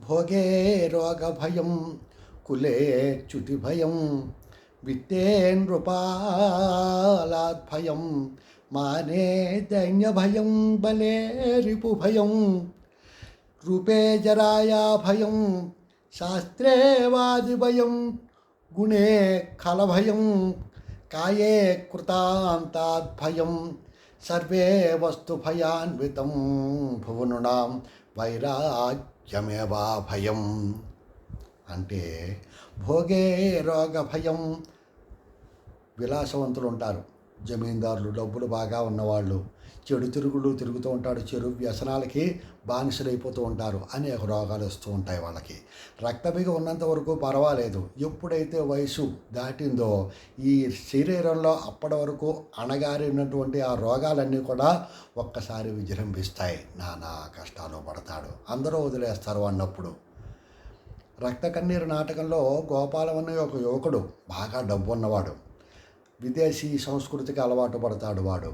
భోగే రోగభయం కులే చ్యుతిభయం విత్తే నృపాలాద్భయం మానే దైన్యభయం బలే రిపుభయం రూపే జరాయా భయం శాస్త్రే వాదిభయం గుణే ఖలభయం కాయే కృతాంతాద్భయం సర్వే వస్తుభయాన్వితం భువనునాం వైరాగ్యమేవా భయం. అంటే భోగే రోగ భయం. విలాసవంతులు ఉంటారు, జమీందారులు, డబ్బులు బాగా ఉన్నవాళ్ళు, చెడు తిరుగులు తిరుగుతూ ఉంటాడు, చెడు వ్యసనాలకి బానిసలైపోతూ ఉంటారు, అనేక రోగాలు వస్తూ ఉంటాయి వాళ్ళకి. రక్తబిగ ఉన్నంత వరకు పర్వాలేదు, ఎప్పుడైతే వయసు దాటిందో ఈ శరీరంలో అప్పటి వరకు అణగారినటువంటి ఆ రోగాలన్నీ కూడా ఒక్కసారి విజృంభిస్తాయి. నానా కష్టాలు పడతాడు, అందరూ వదిలేస్తారు అన్నప్పుడు. రక్త కన్నీరు నాటకంలో గోపాలం అనే ఒక యువకుడు బాగా డబ్బు ఉన్నవాడు, విదేశీ సంస్కృతికి అలవాటు పడతాడు. వాడు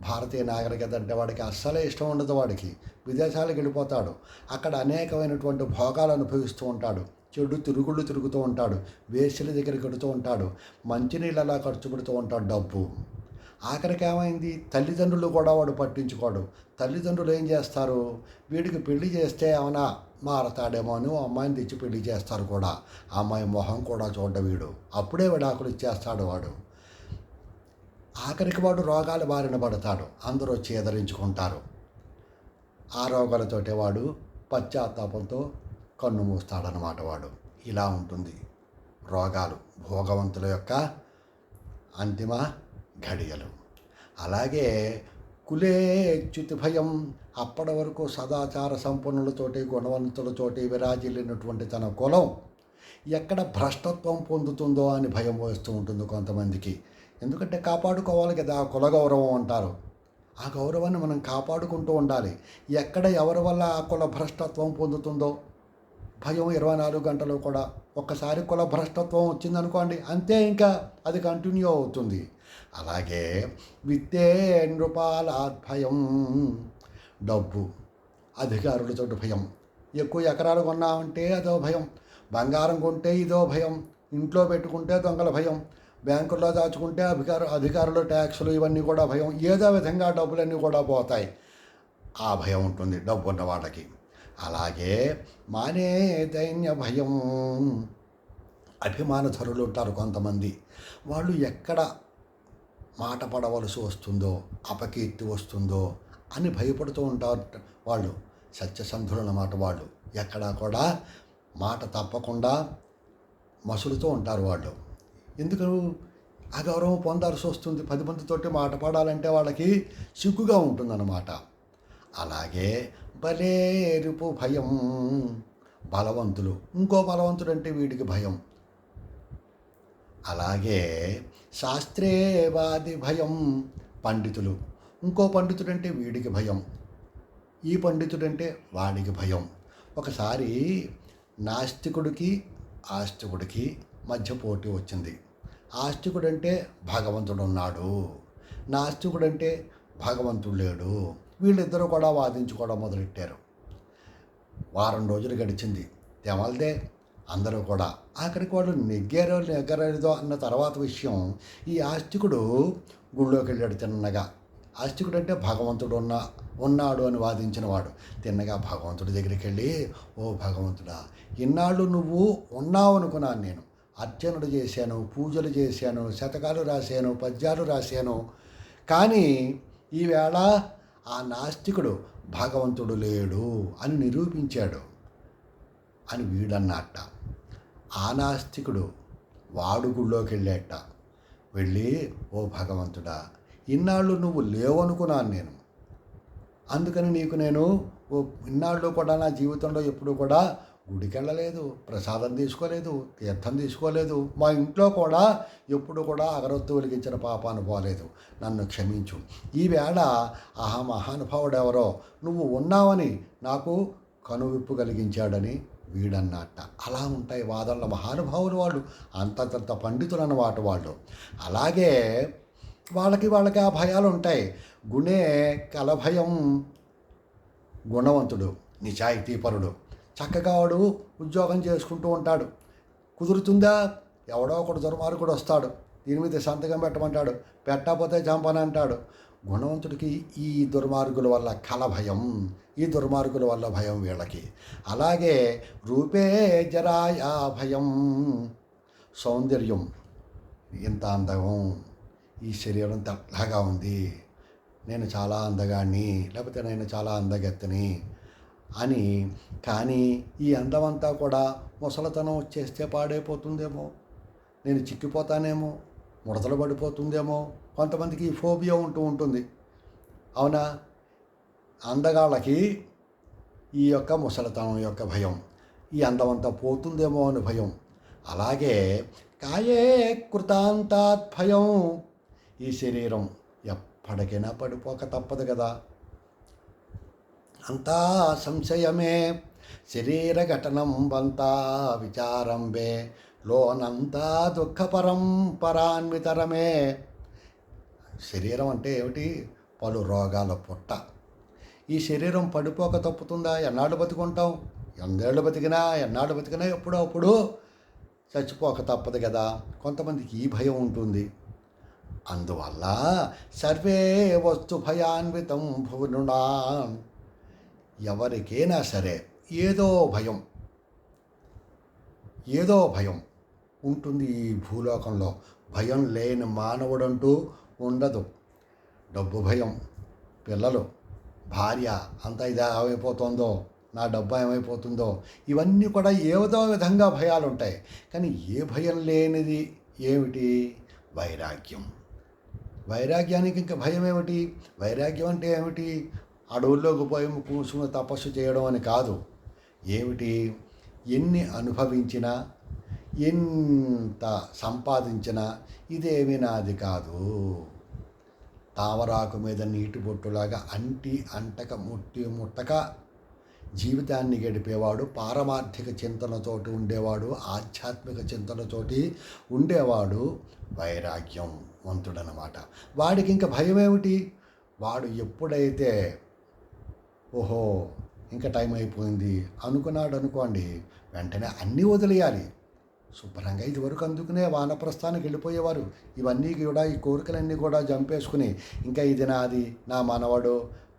భారతీయ నాగరికత అంటే వాడికి అస్సలే ఇష్టం ఉండదు. వాడికి విదేశాలకు వెళ్ళిపోతాడు, అక్కడ అనేకమైనటువంటి భోగాలు అనుభవిస్తూ ఉంటాడు, చెడు తిరుగుళ్ళు తిరుగుతూ ఉంటాడు, వేశ్యల దగ్గరికి వెడుతూ ఉంటాడు, మంచినీళ్ళలా ఖర్చు పెడుతూ ఉంటాడు డబ్బు. ఆఖరికి ఏమైంది, తల్లిదండ్రులు కూడా వాడు పట్టించుకోడు. తల్లిదండ్రులు ఏం చేస్తారు, వీడికి పెళ్లి చేస్తే ఏమైనా మారతాడేమో అని అమ్మాయిని తెచ్చి పెళ్లి చేస్తారు కూడా. ఆ అమ్మాయి మొహం కూడా చూడ్డ వీడు, అప్పుడే విడాకులు ఇచ్చేస్తాడు వాడు. ఆఖరికి వాడు రోగాల బారిన పడతాడు, అందరూ వచ్చి ఎదరించుకుంటారు. ఆ రోగాలతోటే వాడు పశ్చాత్తాపంతో కన్ను మూస్తాడనమాట వాడు. ఇలా ఉంటుంది రోగాలు, భోగవంతుల యొక్క అంతిమ ఘడియలు. అలాగే కులే చ్యుతి భయం. అప్పటి వరకు సదాచార సంపన్నులతోటి గుణవంతులతోటి విరాజిల్లినటువంటి తన కులం ఎక్కడ భ్రష్టత్వం పొందుతుందో అని భయం వేస్తూ ఉంటుంది కొంతమందికి. ఎందుకంటే కాపాడుకోవాలి కదా, కుల గౌరవం అంటారు. ఆ గౌరవాన్ని మనం కాపాడుకుంటూ ఉండాలి. ఎక్కడ ఎవరి వల్ల ఆ కుల భ్రష్టత్వం పొందుతుందో భయం 24 గంటలు కూడా. ఒక్కసారి కుల భ్రష్టత్వం వచ్చిందనుకోండి, అంతే, ఇంకా అది కంటిన్యూ అవుతుంది. అలాగే విత్తే నృపాలాద్భయం. డబ్బు, అధికారులతో భయం. ఎక్కువ ఎకరాలు కొన్నామంటే అదో భయం, బంగారం కొంటే ఇదో భయం, ఇంట్లో పెట్టుకుంటే దొంగల భయం, బ్యాంకుల్లో దాచుకుంటే అధికారులు ట్యాక్సులు ఇవన్నీ కూడా భయం. ఏదో విధంగా డబ్బులన్నీ కూడా పోతాయి, ఆ భయం ఉంటుంది డబ్బు ఉన్న వాళ్ళకి. అలాగే మానే దైన్య భయం. అభిమానధరులు ఉంటారు కొంతమంది, వాళ్ళు ఎక్కడ మాట పడవలసి వస్తుందో, అపకీర్తి వస్తుందో అని భయపడుతూ ఉంటారు. వాళ్ళు సత్యసంధులు అన్నమాట. వాళ్ళు ఎక్కడా కూడా మాట తప్పకుండా మసులుతూ ఉంటారు వాళ్ళు. ఎందుకు అగౌరవం పొందాల్సి వస్తుంది, 10 మందితోటి మాట పడాలంటే వాళ్ళకి సిగ్గుగా ఉంటుందన్నమాట. అలాగే బలేరుపు భయం. బలవంతులు, ఇంకో బలవంతుడు అంటే వీడికి భయం. అలాగే శాస్త్రేవాది భయం. పండితులు, ఇంకో పండితుడంటే వీడికి భయం, ఈ పండితుడంటే వాడికి భయం. ఒకసారి నాస్తికుడికి ఆస్తికుడికి మధ్య పోటీ వచ్చింది. ఆస్తికుడంటే భగవంతుడు ఉన్నాడు, నాస్తికుడంటే భగవంతుడు లేడు. వీళ్ళిద్దరూ కూడా వాదించుకోవడం మొదలెట్టారు. వారం రోజులు గడిచింది, తెమల్దే అందరూ కూడా. ఆఖరికి వాళ్ళు నెగ్గలేదో అన్న తర్వాత విషయం, ఈ ఆస్తికుడు గుళ్ళోకి వెళ్ళాడు తిన్నగా. ఆస్తికుడు అంటే భగవంతుడు ఉన్నాడు అని వాదించిన వాడు. తిన్నగా భగవంతుడి దగ్గరికి వెళ్ళి, ఓ భగవంతుడా, ఇన్నాళ్ళు నువ్వు ఉన్నావు అనుకున్నాను, నేను అర్చనలు చేశాను, పూజలు చేశాను, శతకాలు రాశాను, పద్యాలు రాశాను, కానీ ఈవేళ ఆ నాస్తికుడు భగవంతుడు లేడు అని నిరూపించాడు అని వీడన్నట్ట. ఆ నాస్తికుడు వాడు గుళ్ళోకి వెళ్ళాట. వెళ్ళి, ఓ భగవంతుడా, ఇన్నాళ్ళు నువ్వు లేవనుకున్నాను నేను, అందుకని నీకు నేను ఇన్నాళ్ళు కూడా నా జీవితంలో ఎప్పుడు కూడా గుడికి వెళ్ళలేదు, ప్రసాదం తీసుకోలేదు, తీర్థం తీసుకోలేదు, మా ఇంట్లో కూడా ఎప్పుడు కూడా అగరొత్తు వెలిగించిన పాపాను పోలేదు, నన్ను క్షమించు. ఈవేళ ఆ మహానుభావుడు ఎవరో నువ్వు ఉన్నావని నాకు కనువిప్పు కలిగించాడని వీడన్నట్ట. అలా ఉంటాయి వాదనల మహానుభావులు వాళ్ళు, అంతంత పండితులు అన్నమాట వాళ్ళు. అలాగే వాళ్ళకి ఆ భయాలు ఉంటాయి. గుణే కలభయం. గుణవంతుడు, నిజాయితీపరుడు, చక్కగా వాడు ఉద్యోగం చేసుకుంటూ ఉంటాడు. కుదురుతుందా? ఎవడో ఒకడు దుర్మార్గుడు వస్తాడు, దీని మీద సంతకం పెట్టమంటాడు, పెట్టకపోతే చంపనంటాడు. గుణవంతుడికి ఈ దుర్మార్గుల వల్ల భయం, ఈ దుర్మార్గుల వల్ల భయం వీళ్ళకి. అలాగే రూపే జరాయా భయం, సౌందర్యం, ఇంత అందం, ఈ శరీరం తెల్లగా ఉంది, నేను చాలా అందగాన్ని, లేకపోతే నేను చాలా అందగత్తెని అని. కానీ ఈ అందమంతా కూడా ముసలితనం వచ్చేస్తే పాడైపోతుందేమో, నేను చిక్కిపోతానేమో, ముడతలు పడిపోతుందేమో, కొంతమందికి ఈ ఫోబియా ఉంటుంది. అవునా? అందగాళ్ళకి ఈ యొక్క ముసలితనం యొక్క భయం, ఈ అందమంతా పోతుందేమో అని భయం. అలాగే కాయే కృతాంతాత్ భయం, ఈ శరీరం ఎప్పటికైనా పడిపోక తప్పదు కదా. అంతా సంశయమే శరీర ఘటనం వంతా విచారంబే, లోనంతా దుఃఖపరం పరాన్వితరమే. శరీరం అంటే ఏమిటి? పలు రోగాల పుట్ట. ఈ శరీరం పడిపోక తప్పుతుందా? ఎన్నాళ్ళు బతుకుంటాం? ఎందేళ్ళు బతికినా, ఎన్నాళ్ళు బతికినా ఎప్పుడో అప్పుడు చచ్చిపోక తప్పదు కదా. కొంతమందికి ఈ భయం ఉంటుంది. అందువల్ల సర్వే వస్తు భయాన్వితం భువనునా, ఎవరికైనా సరే ఏదో భయం ఉంటుంది ఈ భూలోకంలో. భయం లేని మానవుడంటూ ఉండదు. డబ్బు భయం, పిల్లలు, భార్య అంతా ఇది ఏమైపోతుందో, నా డబ్బు ఏమైపోతుందో, ఇవన్నీ కూడా ఏదో విధంగా భయాలు ఉంటాయి. కానీ ఏ భయం లేనిది ఏమిటి? వైరాగ్యం. వైరాగ్యానికి ఇంకా భయం ఏమిటి? వైరాగ్యం అంటే ఏమిటి? అడవుల్లోకి పోయి కూర్చుని తపస్సు చేయడం అని కాదు. ఏమిటి? ఎన్ని అనుభవించినా, ఎంత సంపాదించినా ఇదేమీ నాది కాదు. తామరాకు మీద నీటి బొట్టులాగా అంటక ముట్టక జీవితాన్ని గడిపేవాడు, పారమార్థిక చింతనతోటి ఉండేవాడు, ఆధ్యాత్మిక చింతనతోటి ఉండేవాడు వైరాగ్యవంతుడనమాట. వాడికి ఇంకా భయం ఏమిటి? వాడు ఎప్పుడైతే ఓహో ఇంకా టైం అయిపోయింది అనుకున్నాడు అనుకోండి, వెంటనే అన్నీ వదిలేయాలి. శుభ్రంగా ఇదివరకు అందుకునే వానప్రస్థానికి వెళ్ళిపోయేవారు. ఇవన్నీ కూడా, ఈ కోరికలన్నీ కూడా చంపేసుకుని, ఇంకా ఇది నాది, నా మనవడు,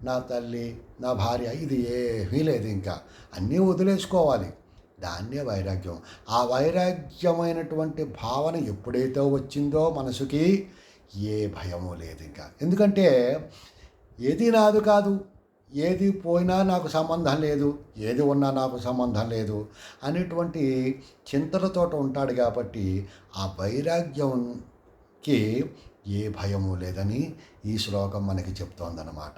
నా తల్లి, నా భార్య, ఇది ఏమీ లేదు, ఇంకా అన్నీ వదిలేసుకోవాలి. దాన్నే వైరాగ్యం. ఆ వైరాగ్యమైనటువంటి భావన ఎప్పుడైతే వచ్చిందో మనసుకి ఏ భయము లేదు ఇంకా. ఎందుకంటే ఏది నాది కాదు, ఏది పోయినా నాకు సంబంధం లేదు, ఏది ఉన్నా నాకు సంబంధం లేదు అనేటువంటి చింతలతో ఉంటాడు. కాబట్టి ఆ వైరాగ్యంకి ఏ భయము లేదని ఈ శ్లోకం మనకి చెప్తోందన్నమాట.